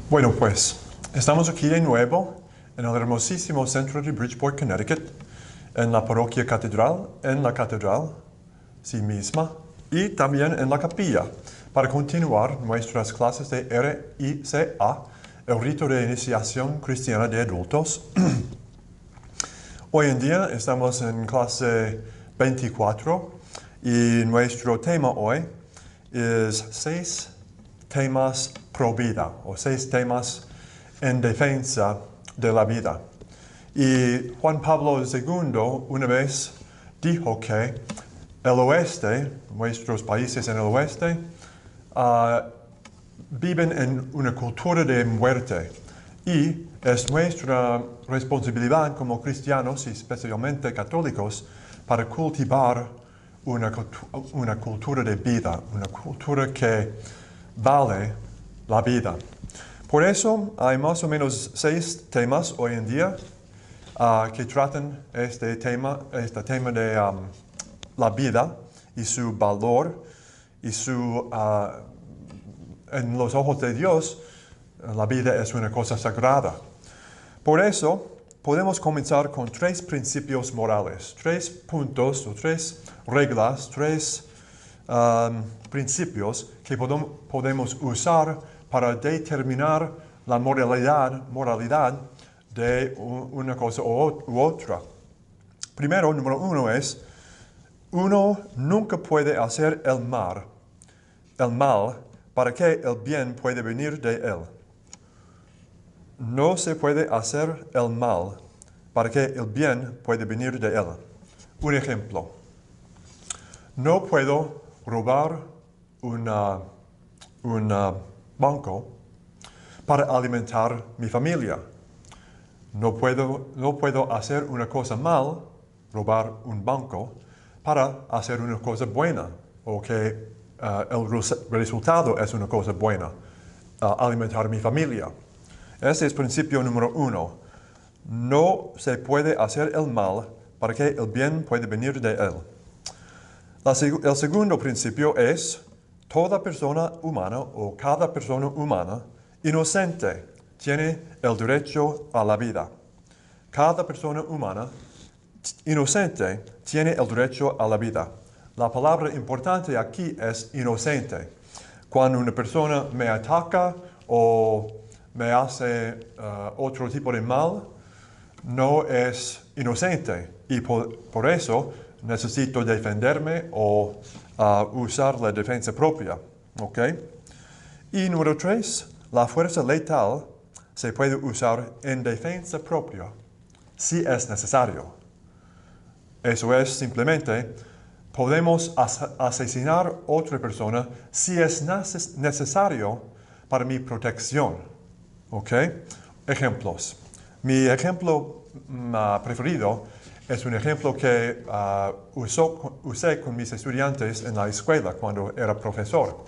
Bueno, pues estamos aquí de nuevo en el hermosísimo centro de Bridgeport, Connecticut, en la parroquia catedral, en la catedral sí misma y también en la capilla, para continuar nuestras clases de RICA, el rito de iniciación cristiana de adultos. Hoy en día estamos en clase 24 y nuestro tema hoy es 6 temas pro vida o 6 temas en defensa de la vida. Y Juan Pablo II una vez dijo que el oeste, nuestros países en el oeste, viven en una cultura de muerte y es nuestra responsabilidad como cristianos y especialmente católicos para cultivar una cultura de vida, una cultura que vale la vida. Por eso hay más o menos 6 temas hoy en día que tratan este tema de la vida y su valor y en los ojos de Dios, la vida es una cosa sagrada. Por eso, podemos comenzar con 3 principios morales, 3 puntos o 3 reglas, 3 principios que podemos usar para determinar la moralidad de una cosa u otra. Primero, número 1 es, uno nunca puede hacer el mal para que el bien pueda venir de él. No se puede hacer el mal para que el bien pueda venir de él. Un ejemplo. No puedo robar un banco para alimentar mi familia. No puedo hacer una cosa mal, robar un banco, para hacer una cosa buena, o que el resultado es una cosa buena, alimentar mi familia. Ese es principio número 1. No se puede hacer el mal para que el bien pueda venir de él. El segundo principio es, toda persona humana o cada persona humana inocente tiene el derecho a la vida. Cada persona humana inocente tiene el derecho a la vida. La palabra importante aquí es inocente. Cuando una persona me ataca o me hace otro tipo de mal, no es inocente y por eso necesito defenderme o usar la defensa propia. ¿Ok? Y número 3, la fuerza letal se puede usar en defensa propia si es necesario. Eso es simplemente, podemos asesinar a otra persona si es necesario para mi protección. ¿Ok? Ejemplos. Mi ejemplo preferido es un ejemplo que usé con mis estudiantes en la escuela cuando era profesor.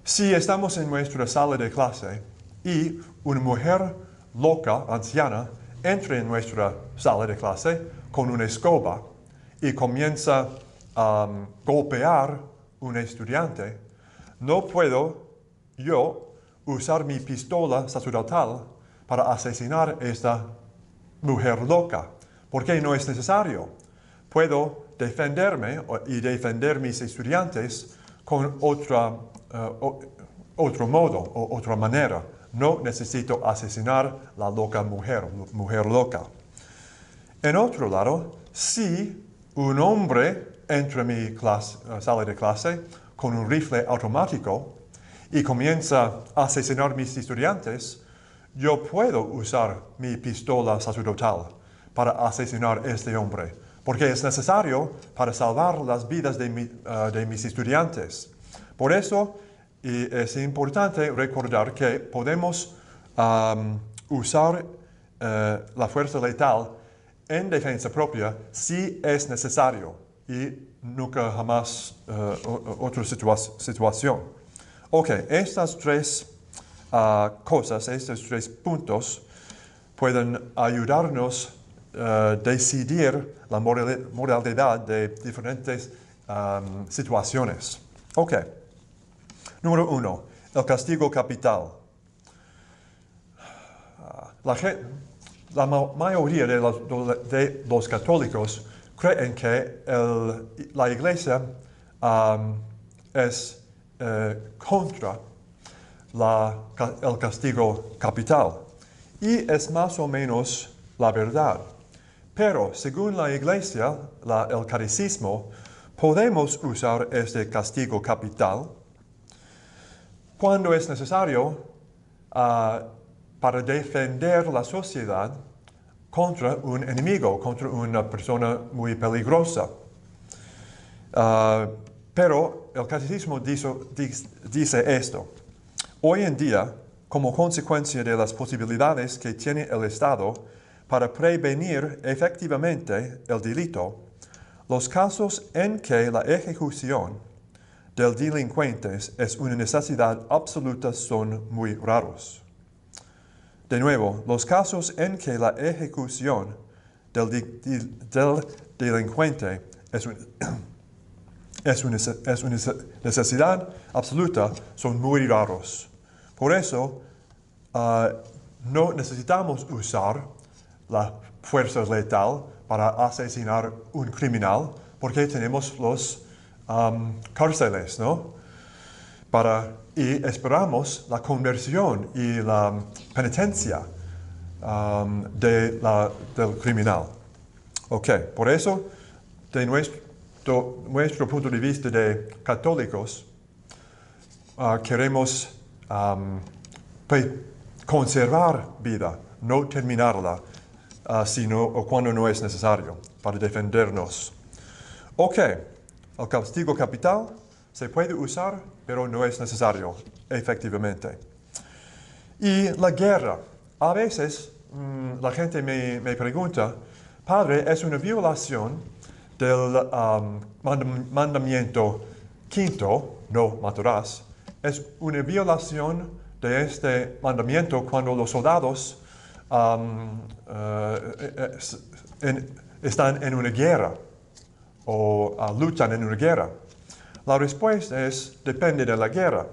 Si estamos en nuestra sala de clase y una mujer loca, anciana, entra en nuestra sala de clase con una escoba y comienza a golpear un estudiante, no puedo yo usar mi pistola sacerdotal para asesinar a esta mujer loca, porque no es necesario. Puedo defenderme y defender mis estudiantes con otro modo o otra manera. No necesito asesinar la loca mujer loca. En otro lado, si un hombre entra en mi sala de clase con un rifle automático y comienza a asesinar a mis estudiantes, yo puedo usar mi pistola sacerdotal para asesinar a este hombre, porque es necesario para salvar las vidas de mis estudiantes. Por eso es importante recordar que podemos usar la fuerza letal en defensa propia si es necesario y nunca jamás otra situación. Ok, estas 3 cosas, estos 3 puntos pueden ayudarnos a decidir la moralidad de diferentes situaciones. Ok, número 1, el castigo capital. la mayoría de los católicos creen que la Iglesia es contra el castigo capital. Y es más o menos la verdad. Pero según la Iglesia, el catecismo, podemos usar este castigo capital cuando es necesario para defender la sociedad contra un enemigo, contra una persona muy peligrosa. Pero el catecismo dice esto. Hoy en día, como consecuencia de las posibilidades que tiene el Estado para prevenir efectivamente el delito, los casos en que la ejecución del delincuente es una necesidad absoluta son muy raros. De nuevo, los casos en que la ejecución del delincuente es una necesidad absoluta son muy raros. Por eso, no necesitamos usar la fuerza letal para asesinar un criminal, porque tenemos los cárceles, ¿no? Y esperamos la conversión y la penitencia del criminal. Ok, por eso, de nuestro punto de vista de católicos, queremos conservar vida, no terminarla, sino cuando no es necesario, para defendernos. Ok, el castigo capital se puede usar, pero no es necesario, efectivamente. Y la guerra. A veces la gente me pregunta, Padre, ¿es una violación del mandamiento quinto, no matarás? ¿Es una violación de este mandamiento cuando los soldados están en una guerra o luchan en una guerra? La respuesta es, depende de la guerra.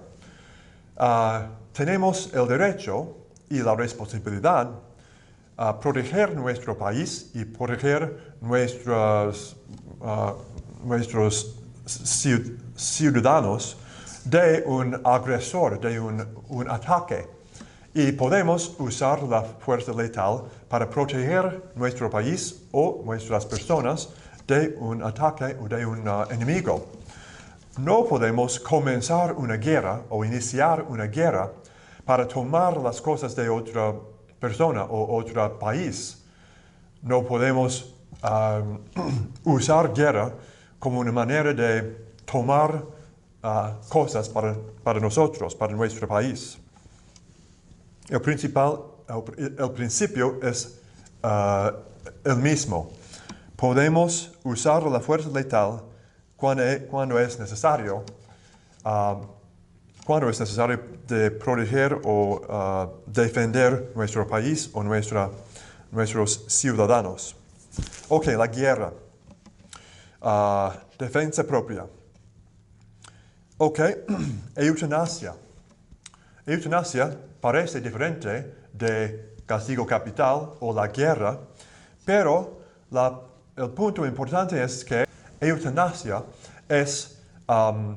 Tenemos el derecho y la responsabilidad a proteger nuestro país y proteger nuestros ciudadanos de un agresor, de un ataque. Y podemos usar la fuerza letal para proteger nuestro país o nuestras personas de un ataque o de un enemigo. No podemos comenzar una guerra o iniciar una guerra para tomar las cosas de otra persona o otro país. No podemos usar guerra como una manera de tomar cosas para nosotros, para nuestro país. El principio es el mismo. Podemos usar la fuerza letal cuando es necesario de proteger o defender nuestro país o nuestros ciudadanos. Ok, la guerra. Defensa propia. Ok, eutanasia. Eutanasia parece diferente de castigo capital o la guerra, pero el punto importante es que eutanasia es la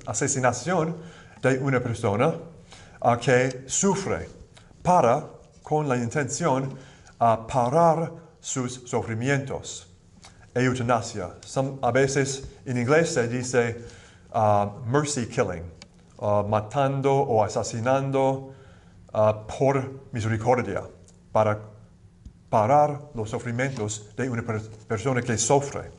asesinación de una persona que sufre con la intención parar sus sufrimientos. Eutanasia. A veces en inglés se dice mercy killing, matando o asesinando por misericordia, para parar los sufrimientos de una persona que sufre.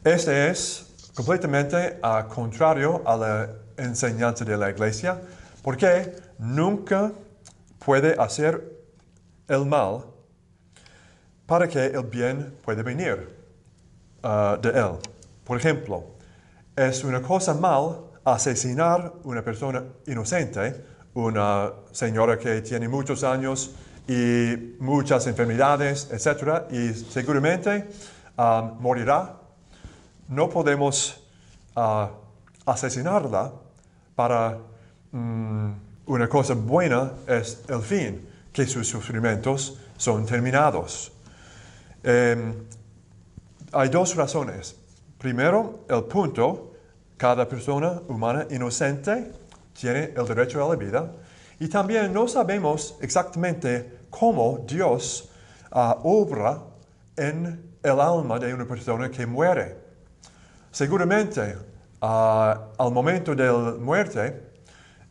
Este es completamente contrario a la enseñanza de la Iglesia, porque nunca puede hacer el mal para que el bien pueda venir de él. Por ejemplo, es una cosa mal asesinar una persona inocente, una señora que tiene muchos años y muchas enfermedades, etc., y seguramente morirá. No podemos asesinarla para una cosa buena, es el fin, que sus sufrimientos son terminados. Hay dos razones. Primero, el punto, cada persona humana inocente tiene el derecho a la vida. Y también no sabemos exactamente cómo Dios obra en el alma de una persona que muere. Seguramente, al momento de la muerte,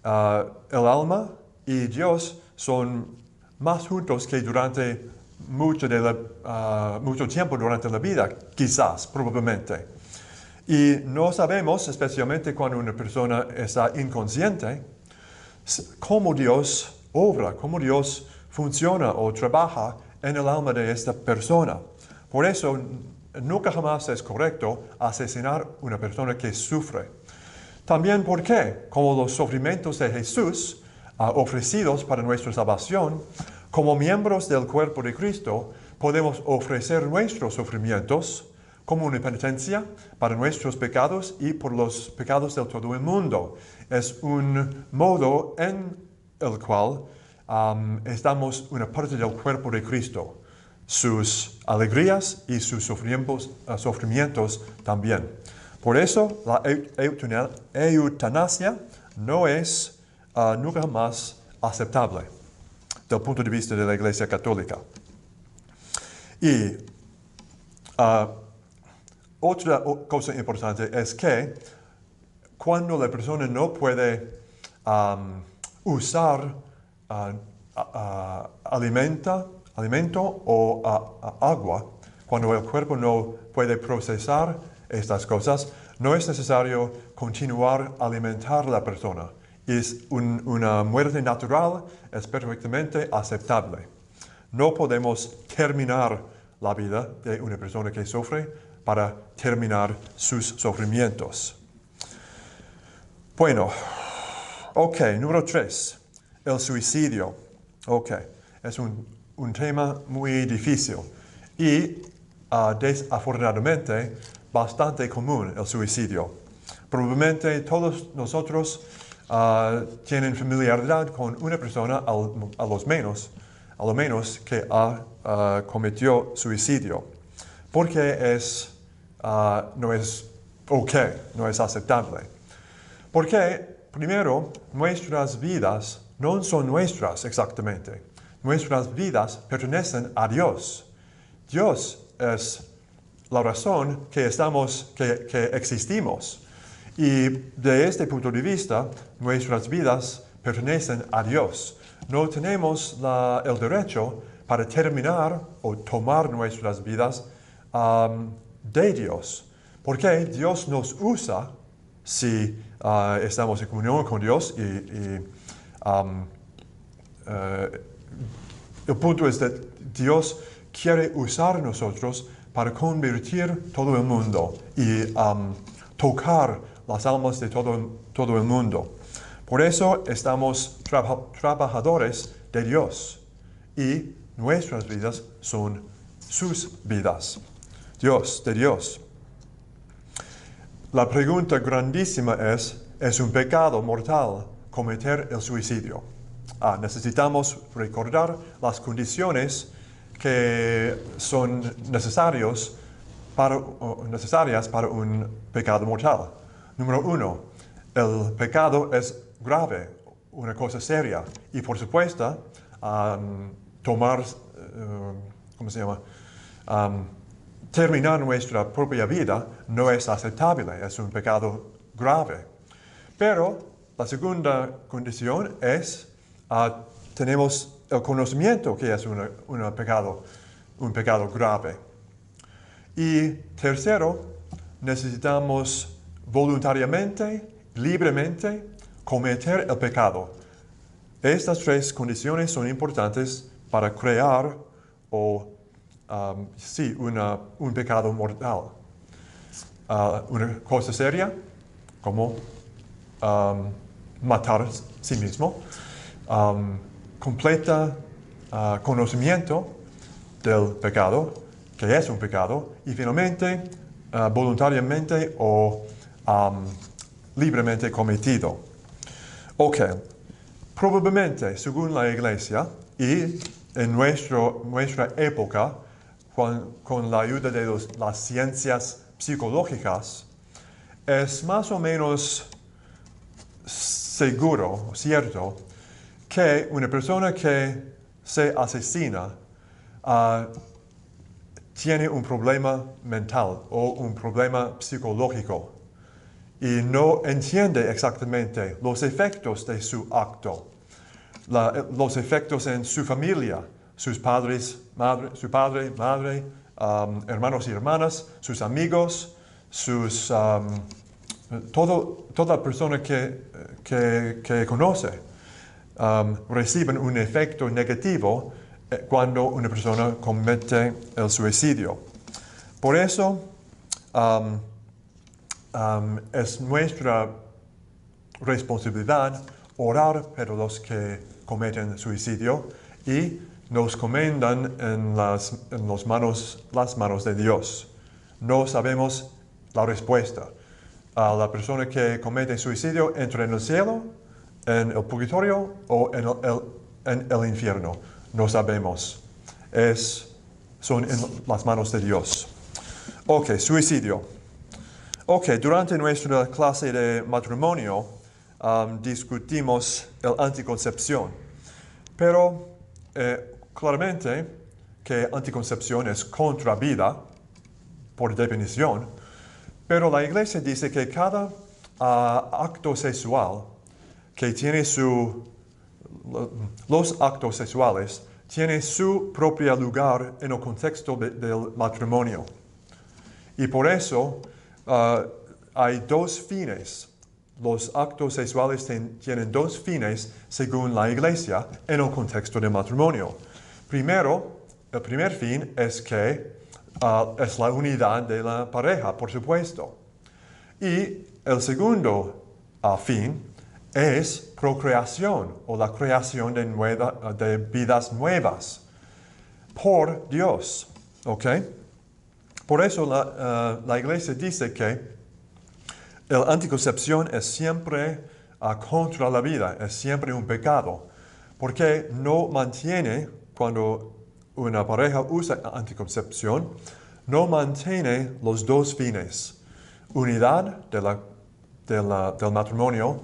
el alma y Dios son más juntos que durante mucho tiempo durante la vida, quizás, probablemente. Y no sabemos, especialmente cuando una persona está inconsciente, cómo Dios obra, cómo Dios funciona o trabaja en el alma de esta persona. Por eso, nunca jamás es correcto asesinar a una persona que sufre. También porque, como los sufrimientos de Jesús ofrecidos para nuestra salvación, como miembros del cuerpo de Cristo, podemos ofrecer nuestros sufrimientos como una penitencia para nuestros pecados y por los pecados de todo el mundo. Es un modo en el cual estamos una parte del cuerpo de Cristo, sus alegrías y sus sufrimientos también. Por eso la eutanasia no es nunca más aceptable del punto de vista de la Iglesia Católica. Y otra cosa importante es que cuando la persona no puede usar alimento o agua, cuando el cuerpo no puede procesar estas cosas, no es necesario continuar a alimentar a la persona. Es una muerte natural, es perfectamente aceptable. No podemos terminar la vida de una persona que sufre para terminar sus sufrimientos. Bueno, número 3, el suicidio. Es un tema muy difícil y desafortunadamente bastante común el suicidio. Probablemente todos nosotros tienen familiaridad con una persona a lo menos que cometió suicidio, porque no es no es aceptable. Porque, primero, nuestras vidas no son nuestras exactamente. Nuestras vidas pertenecen a Dios. Dios es la razón que existimos. Y de este punto de vista, nuestras vidas pertenecen a Dios. No tenemos el derecho para terminar o tomar nuestras vidas de Dios. Porque Dios nos usa si estamos en comunión con Dios y el punto es que Dios quiere usar nosotros para convertir todo el mundo y tocar las almas de todo el mundo. Por eso estamos trabajadores de Dios y nuestras vidas son sus vidas. De Dios. La pregunta grandísima ¿es un pecado mortal cometer el suicidio? Necesitamos recordar las condiciones que son necesarias para un pecado mortal. Número 1, el pecado es grave, una cosa seria, y por supuesto, terminar nuestra propia vida no es aceptable, es un pecado grave. Pero la segunda condición es tenemos el conocimiento que es un pecado grave. Y tercero, necesitamos voluntariamente, libremente, cometer el pecado. Estas tres condiciones son importantes para crear un pecado mortal. Una cosa seria, como matar a sí mismo. Completa conocimiento del pecado, que es un pecado, y finalmente voluntariamente o libremente cometido. Probablemente, según la Iglesia Y en nuestra época, con la ayuda de las ciencias psicológicas, es más o menos seguro, cierto, que una persona que se asesina tiene un problema mental o un problema psicológico y no entiende exactamente los efectos de su acto, los efectos en su familia, sus padres, su padre, madre, hermanos y hermanas, sus amigos, toda persona que conoce reciben un efecto negativo cuando una persona comete el suicidio. Por eso es nuestra responsabilidad orar por los que cometen suicidio y nos comendan en las manos de Dios. No sabemos la respuesta. La persona que comete suicidio entra en el cielo, en el purgatorio o en el infierno. No sabemos. Son en las manos de Dios. Ok, suicidio. Ok, durante nuestra clase de matrimonio discutimos el anticoncepción. Pero claramente que anticoncepción es contra vida, por definición. Pero la Iglesia dice que cada acto sexual que tiene los actos sexuales tiene su propio lugar en el contexto del matrimonio. Y por eso hay dos fines. Los actos sexuales tienen dos fines según la Iglesia en el contexto del matrimonio. Primero, el primer fin es que es la unidad de la pareja, por supuesto. Y el segundo fin es procreación o la creación de vidas nuevas por Dios. ¿Ok? Por eso la Iglesia dice que la anticoncepción es siempre contra la vida, es siempre un pecado, porque no mantiene, cuando una pareja usa anticoncepción, no mantiene los dos fines, unidad del matrimonio,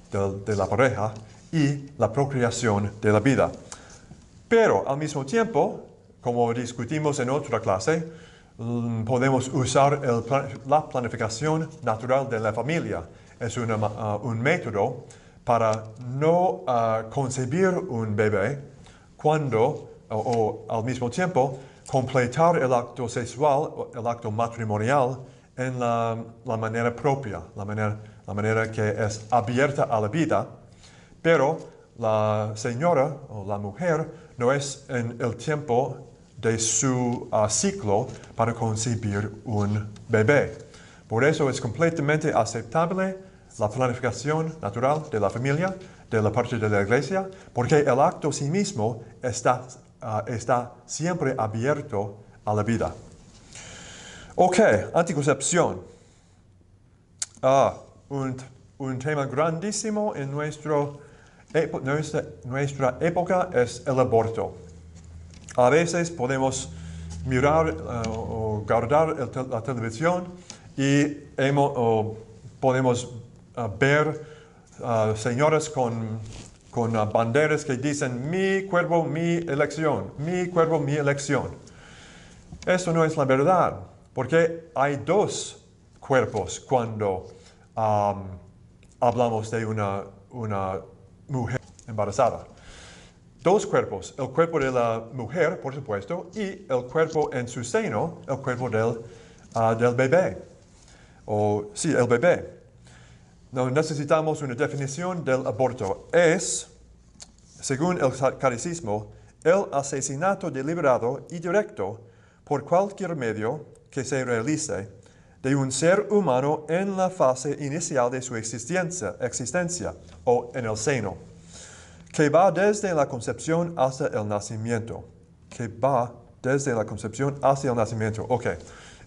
de la pareja, y la procreación de la vida. Pero al mismo tiempo, como discutimos en otra clase, podemos usar la planificación natural de la familia. Es un método para no concebir un bebé cuando, o al mismo tiempo, completar el acto sexual, el acto matrimonial, en la manera propia, la manera que es abierta a la vida, pero la señora o la mujer no es en el tiempo de su ciclo para concebir un bebé. Por eso es completamente aceptable la planificación natural de la familia, de la parte de la Iglesia, porque el acto sí mismo está siempre abierto a la vida. Ok, anticoncepción. Un tema grandísimo en nuestra época es el aborto. A veces podemos mirar o guardar la televisión y podemos ver señoras con banderas que dicen mi cuerpo, mi elección, mi cuerpo, mi elección. Eso no es la verdad, porque hay dos cuerpos cuando hablamos de una mujer embarazada. Dos cuerpos, el cuerpo de la mujer, por supuesto, y el cuerpo en su seno, el cuerpo del bebé. El bebé. No necesitamos una definición del aborto. Es, según el catecismo, el asesinato deliberado y directo por cualquier medio que se realice de un ser humano en la fase inicial de su existencia o en el seno, que va desde la concepción hasta el nacimiento. Ok,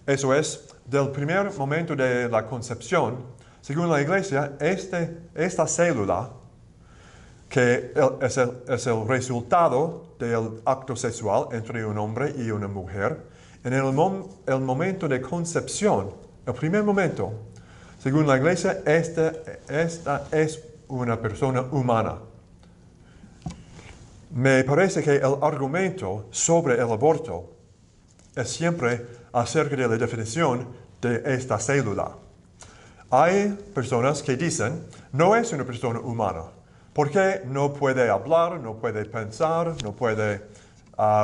eso es, del primer momento de la concepción, según la Iglesia, esta célula que es el resultado del acto sexual entre un hombre y una mujer en el momento de concepción, el primer momento. Según la Iglesia, esta es una persona humana. Me parece que el argumento sobre el aborto es siempre acerca de la definición de esta célula. Hay personas que dicen, no es una persona humana, porque no puede hablar, no puede pensar, no puede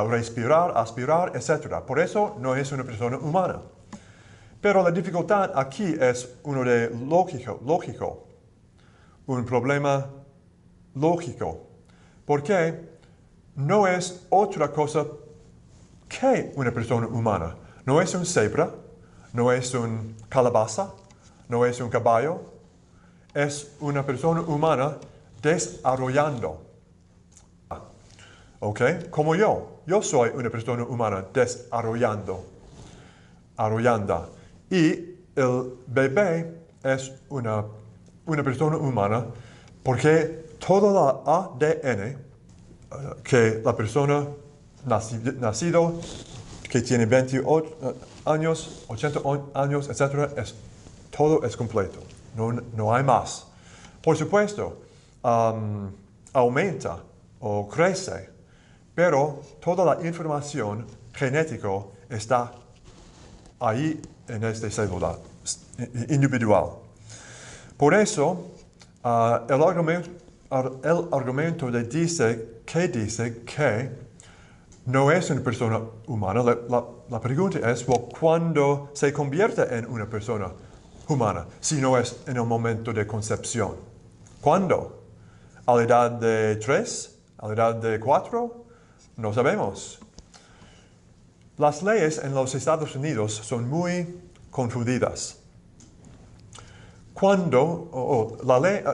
respirar, aspirar, etc. Por eso no es una persona humana. Pero la dificultad aquí es uno de lógico, un problema lógico, porque no es otra cosa que una persona humana. No es un cebra, no es un calabaza, no es un caballo, es una persona humana desarrollando. ¿Ok? Como yo soy una persona humana desarrollando. Y el bebé es una persona humana porque todo el ADN que la persona nacido, que tiene 28 años, 80 años, etc., todo es completo. No hay más. Por supuesto, aumenta o crece, pero toda la información genética está ahí en esta célula individual. Por eso, el argumento dice que no es una persona humana. La pregunta es, ¿cuándo se convierte en una persona humana? Si no es en el momento de concepción. ¿Cuándo? ¿A la edad de 3? ¿A la edad de 4? No sabemos. Las leyes en los Estados Unidos son muy confundidas.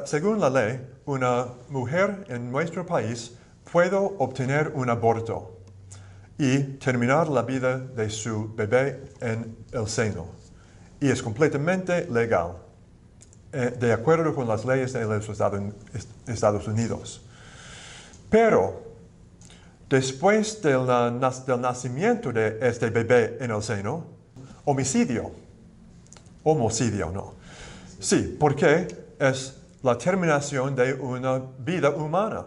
Según la ley, una mujer en nuestro país puede obtener un aborto y terminar la vida de su bebé en el seno. Y es completamente legal, de acuerdo con las leyes de los Estados Unidos. Pero, después del nacimiento de este bebé en el seno, homicidio, no. Sí, porque es la terminación de una vida humana.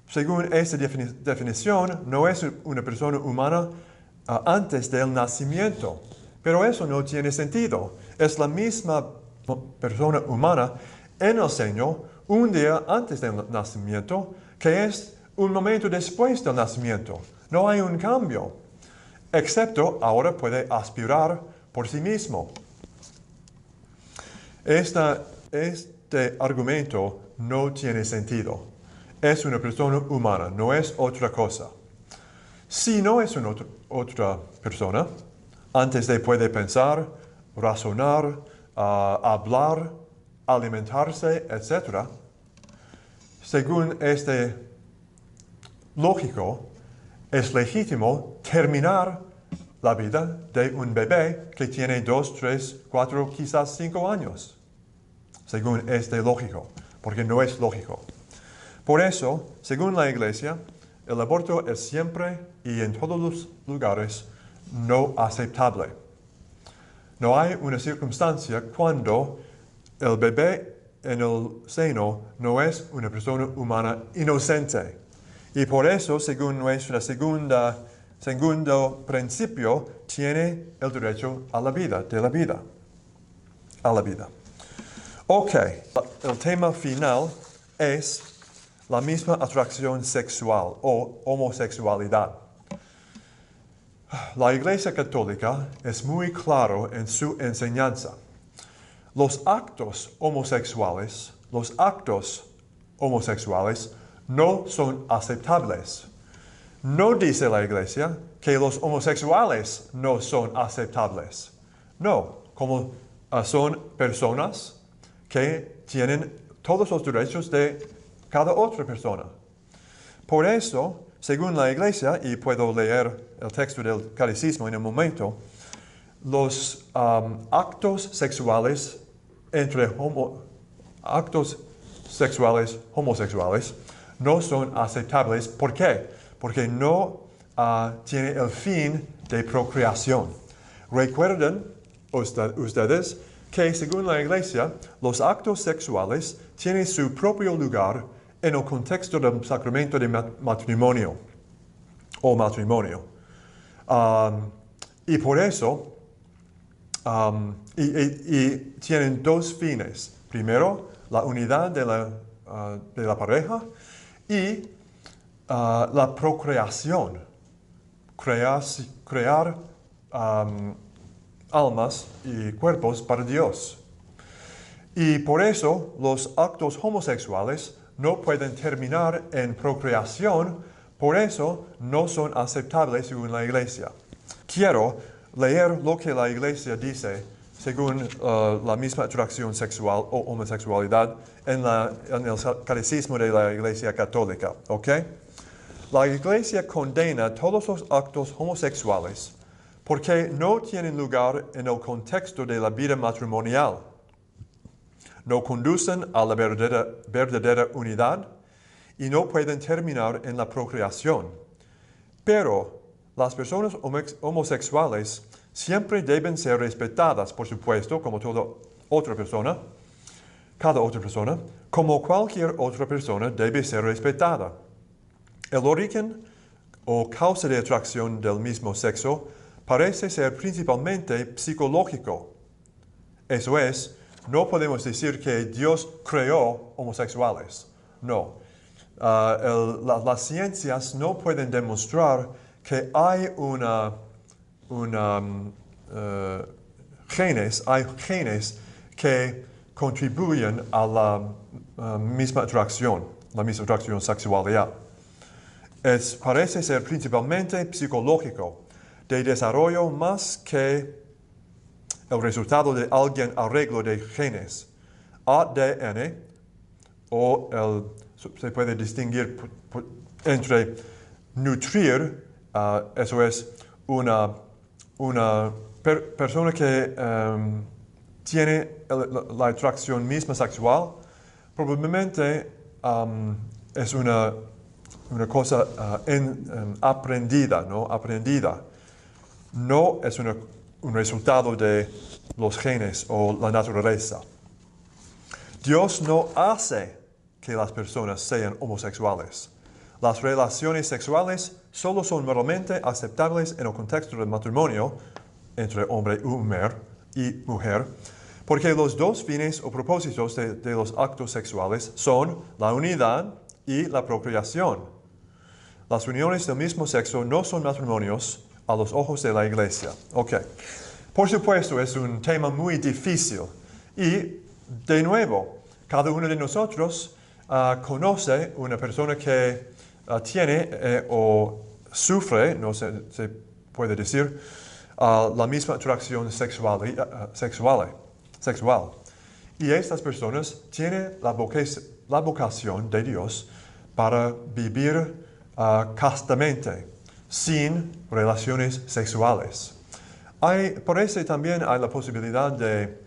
Según esta definición, no es una persona humana antes del nacimiento. Pero eso no tiene sentido. Es la misma persona humana en el seno un día antes del nacimiento, que es un momento después del nacimiento. No hay un cambio, excepto ahora puede aspirar por sí mismo. Este argumento no tiene sentido. Es una persona humana, no es otra cosa. Si no es una otra persona, antes de poder pensar, razonar, hablar, alimentarse, etc., según este lógico, es legítimo terminar la vida de un bebé que tiene 2, 3, 4, quizás 5 años. Según este lógico, porque no es lógico. Por eso, según la Iglesia, el aborto es siempre y en todos los lugares no aceptable. No hay una circunstancia cuando el bebé en el seno no es una persona humana inocente. Y por eso, según nuestro segundo principio, tiene el derecho a la vida, a la vida. Ok, el tema final es la misma atracción sexual o homosexualidad. La Iglesia Católica es muy claro en su enseñanza. Los actos homosexuales no son aceptables. No dice la Iglesia que los homosexuales no son aceptables. No, como son personas que tienen todos los derechos de cada otra persona. Por eso, según la Iglesia, y puedo leer el texto del Catecismo en un momento, los actos sexuales homosexuales no son aceptables. ¿Por qué? Porque no tiene el fin de procreación. Recuerden ustedes que según la Iglesia, los actos sexuales tienen su propio lugar en el contexto del sacramento de matrimonio o matrimonio. Y por eso, y tienen dos fines. Primero, la unidad de la pareja y la procreación. Crear almas y cuerpos para Dios. Y por eso los actos homosexuales no pueden terminar en procreación, por eso no son aceptables según la Iglesia. Quiero leer lo que la Iglesia dice según la misma atracción sexual o homosexualidad en el Catecismo de la Iglesia Católica. ¿Ok? La Iglesia condena todos los actos homosexuales porque no tienen lugar en el contexto de la vida matrimonial. No conducen a la verdadera unidad y no pueden terminar en la procreación. Pero las personas homosexuales siempre deben ser respetadas, por supuesto, como cada otra persona, como cualquier otra persona debe ser respetada. El origen o causa de atracción del mismo sexo parece ser principalmente psicológico. Eso es, no podemos decir que Dios creó homosexuales. No. Las ciencias no pueden demostrar que hay genes que contribuyen a la misma atracción sexualidad. Parece ser principalmente psicológico, de desarrollo más que el resultado de algún arreglo de genes. ADN, se puede distinguir entre nutrir, eso es una persona que tiene la atracción misma sexual, probablemente es una cosa aprendida, ¿no? Aprendida. No es un resultado de los genes o la naturaleza. Dios no hace que las personas sean homosexuales. Las relaciones sexuales solo son moralmente aceptables en el contexto del matrimonio entre hombre y mujer, porque los dos fines o propósitos de los actos sexuales son la unidad y la procreación. Las uniones del mismo sexo no son matrimonios a los ojos de la Iglesia. Ok. Por supuesto, es un tema muy difícil. Y, de nuevo, cada uno de nosotros conoce una persona que tiene o sufre, no sé, se puede decir, la misma atracción sexual. Y estas personas tienen la vocación de Dios para vivir castamente, sin relaciones sexuales. Por eso también hay la posibilidad de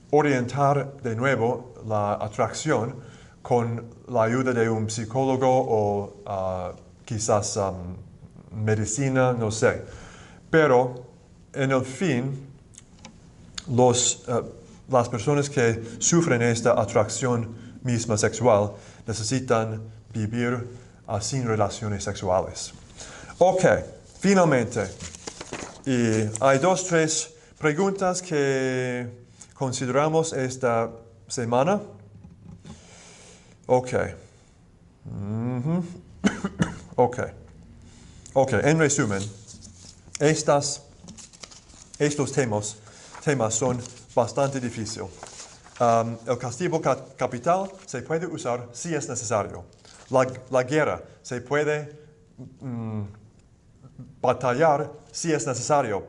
orientar de nuevo la atracción con la ayuda de un psicólogo o quizás medicina, no sé. Pero en el fin, las personas que sufren esta atracción misma sexual necesitan vivir sin relaciones sexuales. Ok, finalmente, y hay 3 preguntas que consideramos esta semana. Ok. Ok, en resumen, estos temas son bastante difíciles. El castigo capital se puede usar si es necesario. La guerra se puede batallar si es necesario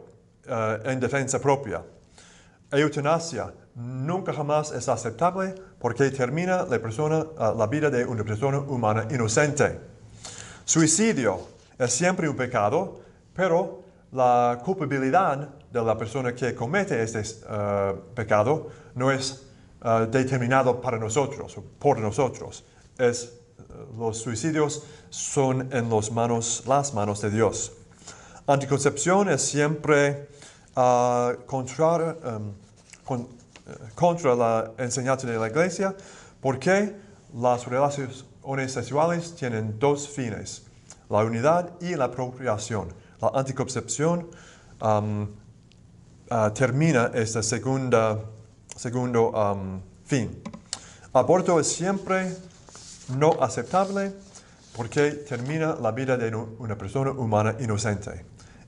en defensa propia. Eutanasia nunca jamás es aceptable porque termina la vida de una persona humana inocente. Suicidio es siempre un pecado, pero la culpabilidad de la persona que comete este pecado no es determinado para nosotros o por nosotros. los suicidios son en las manos de Dios. Anticoncepción es siempre contra la enseñanza de la Iglesia, porque las relaciones sexuales tienen dos fines, la unidad y la procreación. La anticoncepción termina este segundo fin. Aborto es siempre no aceptable porque termina la vida de una persona humana inocente.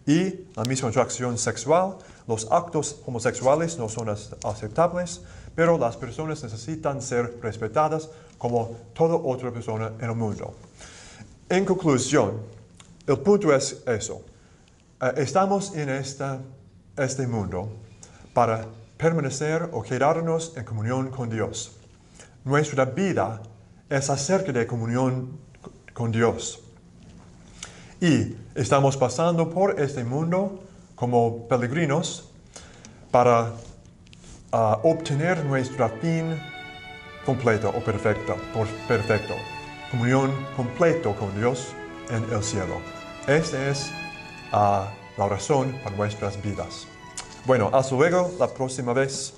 Y la misma atracción sexual, los actos homosexuales no son aceptables, pero las personas necesitan ser respetadas como toda otra persona en el mundo. En conclusión, el punto es eso. Estamos en este mundo para permanecer o quedarnos en comunión con Dios. Nuestra vida es acerca de comunión con Dios. Y estamos pasando por este mundo como peregrinos para obtener nuestro fin completo o perfecto. Comunión completo con Dios en el cielo. Esta es la razón para nuestras vidas. Bueno, hasta luego la próxima vez.